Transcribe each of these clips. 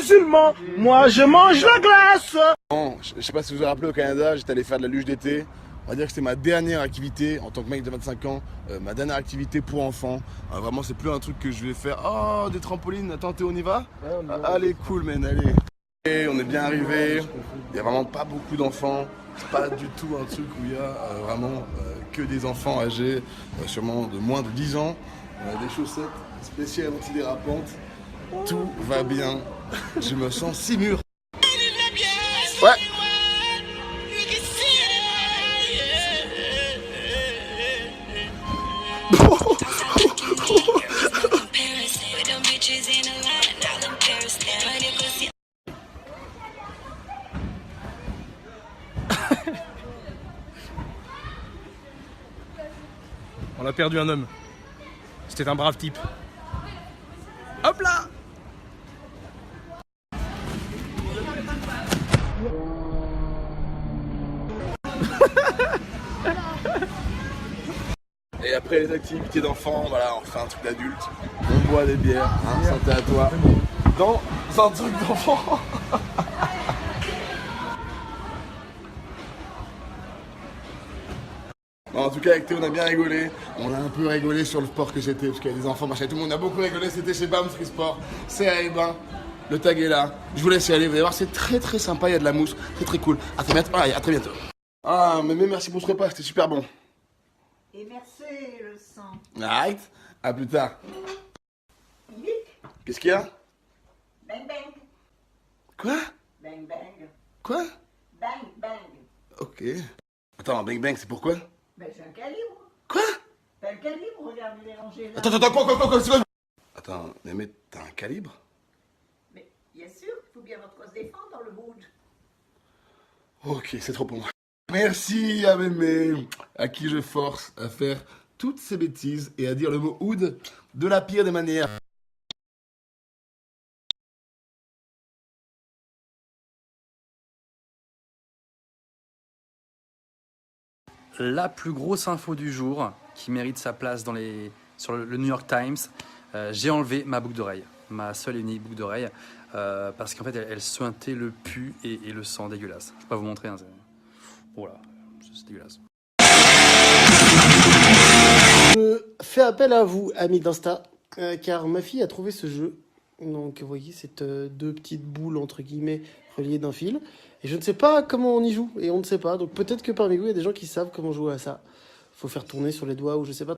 musulman, moi je mange la glace. Bon, je sais pas si vous vous rappelez, au Canada, j'étais allé faire de la luge d'été. On va dire que c'était ma dernière activité en tant que mec de 25 ans, ma dernière activité pour enfants. Vraiment, c'est plus un truc que je vais faire. Oh, des trampolines, attends, Théo, on y va? Allez, cool, man, allez. Et on est bien arrivé. Il y a vraiment pas beaucoup d'enfants. C'est pas du tout un truc où il y a vraiment que des enfants âgés, sûrement de moins de 10 ans. Des chaussettes spéciales antidérapantes. Tout va bien. Je me sens si mûr. Ouais. On a perdu un homme. C'était un brave type. Hop là! Et après les activités d'enfants, voilà, on fait un truc d'adulte. On boit des bières, hein, santé à toi. Dans un truc d'enfant. Bon, en tout cas, avec Théo, on a bien rigolé. On a un peu rigolé sur le sport que j'étais, parce qu'il y a des enfants, machin. Tout le monde a beaucoup rigolé. C'était chez BAM Free Sport. C'est à Hébin. Le tag est là. Je vous laisse y aller. Vous allez voir, c'est très très sympa. Il y a de la mousse. C'est très cool. À très bientôt. À très bientôt. Ah, mais merci pour ce repas. C'était super bon. Et merci le sang. Alright. À plus tard. Vite. Qu'est-ce qu'il y a? Bang bang. Quoi? Bang bang. Quoi? Bang bang. Ok. Attends, bang bang, c'est pourquoi? Ben c'est un calibre. Quoi? Ben le calibre, regarde, il est rangé là. Attends, quoi, c'est quoi? Attends, mais t'as un calibre? Mais bien sûr, il faut bien votre se défendre dans le mood. Ok, c'est trop pour moi. Merci à Mémé, à qui je force à faire toutes ces bêtises et à dire le mot oud de la pire des manières. La plus grosse info du jour qui mérite sa place sur le New York Times, j'ai enlevé ma boucle d'oreille, ma seule et unique boucle d'oreille, parce qu'en fait elle suintait le pu et le sang dégueulasse. Je ne vais pas vous montrer, hein, voilà, c'est dégueulasse. Je fais appel à vous, amis d'Insta, car ma fille a trouvé ce jeu. Donc, vous voyez, c'est deux petites boules, entre guillemets, reliées d'un fil. Et je ne sais pas comment on y joue, et on ne sait pas. Donc, peut-être que parmi vous, il y a des gens qui savent comment jouer à ça. Faut faire tourner sur les doigts, ou je sais pas.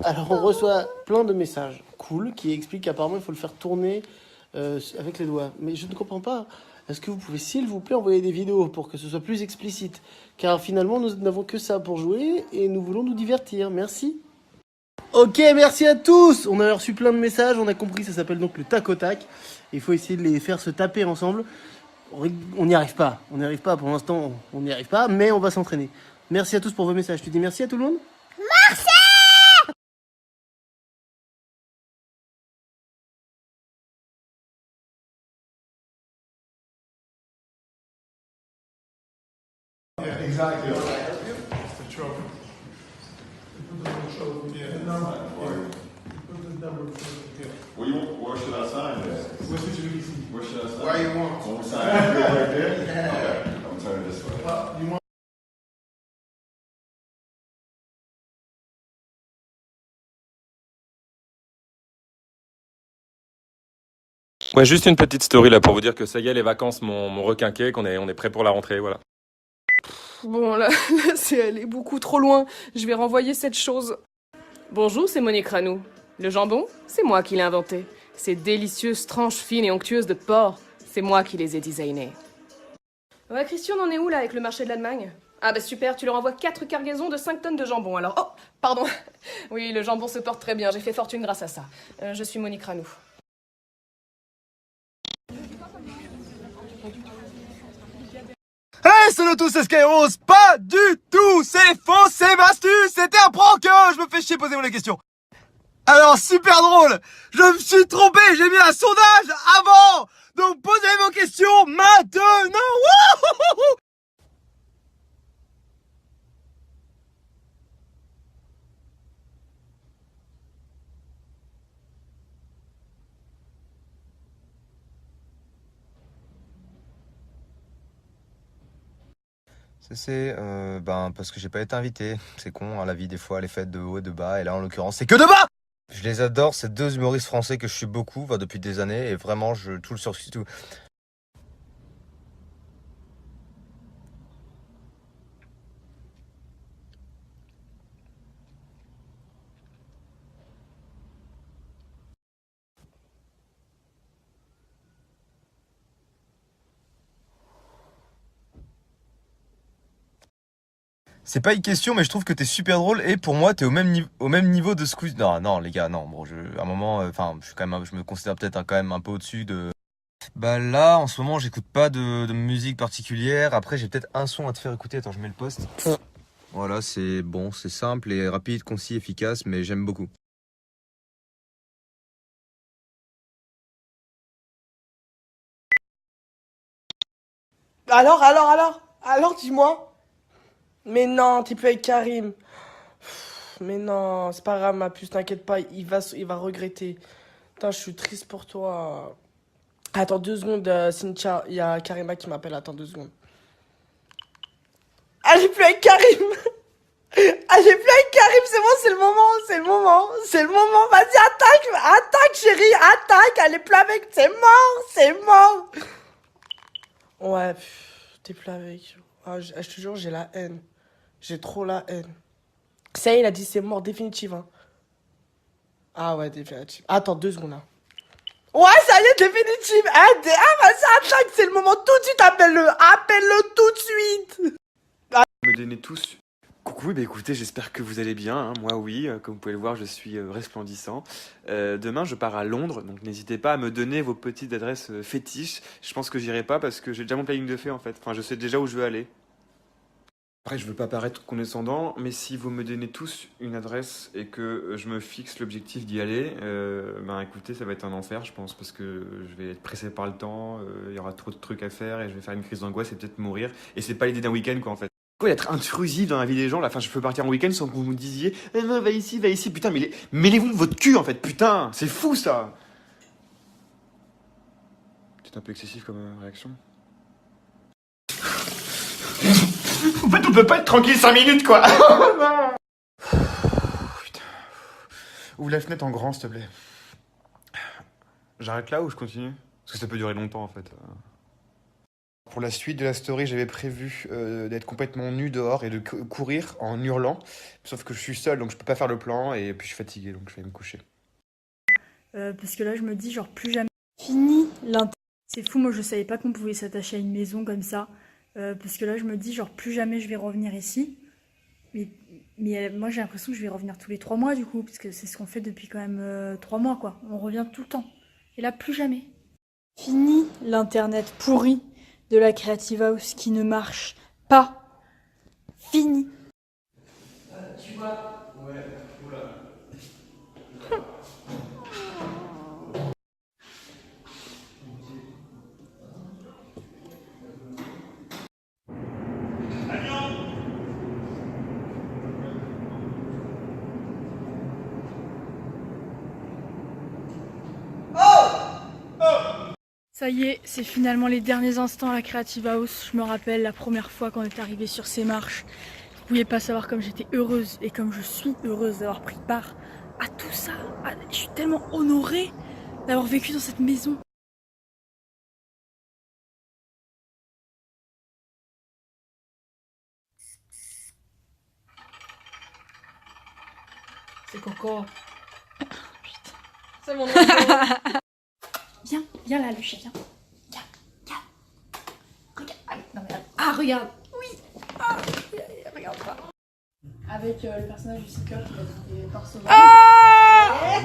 Alors, on reçoit plein de messages cool qui expliquent qu'apparemment, il faut le faire tourner avec les doigts. Mais je ne comprends pas. Est-ce que vous pouvez, s'il vous plaît, envoyer des vidéos pour que ce soit plus explicite? Car finalement, nous n'avons que ça pour jouer, et nous voulons nous divertir. Merci. Ok, merci à tous. On a reçu plein de messages, on a compris, ça s'appelle donc le tac au tac. Il faut essayer de les faire se taper ensemble. On n'y arrive pas, pour l'instant, on n'y arrive pas, mais on va s'entraîner. Merci à tous pour vos messages. Tu dis merci à tout le monde? Merci. Yeah, exactly. It's the trophy. You put the trophy, yeah. The number. You put the number here. Where should I sign this? Where's the GBC? Where should I sign? Where you want? When we sign it right there? Okay, I'm gonna turn it this way. You want? Ouais, juste une petite story là pour vous dire que ça y est, les vacances m'ont requinqué, on est prêt pour la rentrée, voilà. Bon, là, c'est allé beaucoup trop loin. Je vais renvoyer cette chose. Bonjour, c'est Monique Ranou. Le jambon, c'est moi qui l'ai inventé. Ces délicieuses tranches fines et onctueuses de porc, c'est moi qui les ai designées. Ouais, Christian, on en est où, là, avec le marché de l'Allemagne? Ah bah super, tu leur envoies 4 cargaisons de 5 tonnes de jambon, alors... Oh, pardon. Oui, le jambon se porte très bien, j'ai fait fortune grâce à ça. Je suis Monique Ranou. Hey, salut tous, c'est Skyros. Pas du tout, c'est faux, c'est ma astuce. C'était un prank, je me fais chier, posez-moi les questions. Alors, super drôle, je me suis trompé, j'ai mis un sondage avant. Donc, posez vos questions maintenant. Wouhouhou. Parce que j'ai pas été invité. C'est con, hein, la vie, des fois, les fêtes de haut et de bas. Et là, en l'occurrence, c'est que de bas. Je les adore, ces deux humoristes français que je suis beaucoup, depuis des années. Et vraiment, tout le sursis, tout. C'est pas une question, mais je trouve que t'es super drôle et pour moi t'es au même niveau de Squeezie. Non, les gars, non. Bon, à un moment, je suis quand même, je me considère peut-être quand même un peu au-dessus de. Bah là, en ce moment, j'écoute pas de musique particulière. Après, j'ai peut-être un son à te faire écouter. Attends, je mets le poste. Voilà, c'est bon, c'est simple et rapide, concis, efficace, mais j'aime beaucoup. Alors, dis-moi. Mais non, t'es plus avec Karim. Mais non, c'est pas grave, ma puce, t'inquiète pas, il va regretter. Putain, je suis triste pour toi. Attends 2 secondes, Cynthia, il y a Karima qui m'appelle, attends 2 secondes. Elle est plus avec Karim. Elle est plus avec Karim, c'est bon, c'est le moment. Vas-y, attaque, chérie, attaque, elle est plus avec, c'est mort. Ouais, t'es plus avec. Ah, je te jure, j'ai la haine. J'ai trop la haine. Ça y est, il a dit c'est mort, définitive. Hein. Ah ouais, définitive. Attends 2 secondes là. Ouais, ça y est, définitive. Vas-y, attaque, c'est le moment. Tout de suite, appelle-le tout de suite. Me donnez tous. Coucou, écoutez, j'espère que vous allez bien. Hein. Moi, oui, comme vous pouvez le voir, je suis resplendissant. Demain, je pars à Londres, donc n'hésitez pas à me donner vos petites adresses fétiches. Je pense que j'irai pas parce que j'ai déjà mon planning de fait en fait. Enfin, je sais déjà où je veux aller. Après, je veux pas paraître condescendant, mais si vous me donnez tous une adresse et que je me fixe l'objectif d'y aller, écoutez, ça va être un enfer, je pense, parce que je vais être pressé par le temps, il y aura trop de trucs à faire et je vais faire une crise d'angoisse et peut-être mourir. Et c'est pas l'idée d'un week-end, quoi, en fait. Quoi, d'être intrusif dans la vie des gens, là, enfin, je peux partir en week-end sans que vous me disiez, non, va ici, putain, mais mêlez-vous de votre cul, en fait, putain, c'est fou, ça! C'est un peu excessif comme réaction. En fait, on peut pas être tranquille 5 minutes, quoi. Putain. Ouvre la fenêtre en grand, s'il te plaît. J'arrête là ou je continue? Parce que ça peut durer longtemps, en fait. Pour la suite de la story, j'avais prévu d'être complètement nu dehors et de courir en hurlant. Sauf que je suis seul, donc je peux pas faire le plan et puis je suis fatigué, donc je vais me coucher. Parce que là, je me dis, genre, plus jamais. Fini l'inter. C'est fou, moi, je savais pas qu'on pouvait s'attacher à une maison comme ça. Parce que là, je me dis, genre, plus jamais je vais revenir ici. Mais moi, j'ai l'impression que je vais revenir tous les 3 mois, du coup. Parce que c'est ce qu'on fait depuis quand même 3 mois, quoi. On revient tout le temps. Et là, plus jamais. Fini l'internet pourri de la Creative House qui ne marche pas. Fini. Tu vois? Ouais, oula. Ça y est, c'est finalement les derniers instants à la Creative House. Je me rappelle la première fois quand on est arrivé sur ces marches. Vous pouviez pas savoir comme j'étais heureuse et comme je suis heureuse d'avoir pris part à tout ça. Je suis tellement honorée d'avoir vécu dans cette maison. C'est Coco. Putain. C'est mon nom. Viens là, Lucie, viens. Viens. Regarde. Non, mais... Ah, regarde. Oui. Ah, regarde pas. Avec le personnage du Seeker qui va être des parsements. Ah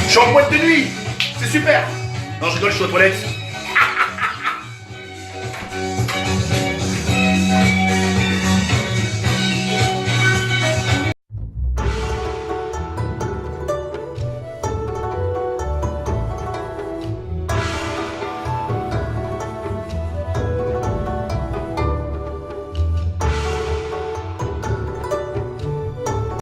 Je suis en boîte de nuit. C'est super. Non, je rigole, je suis aux toilettes.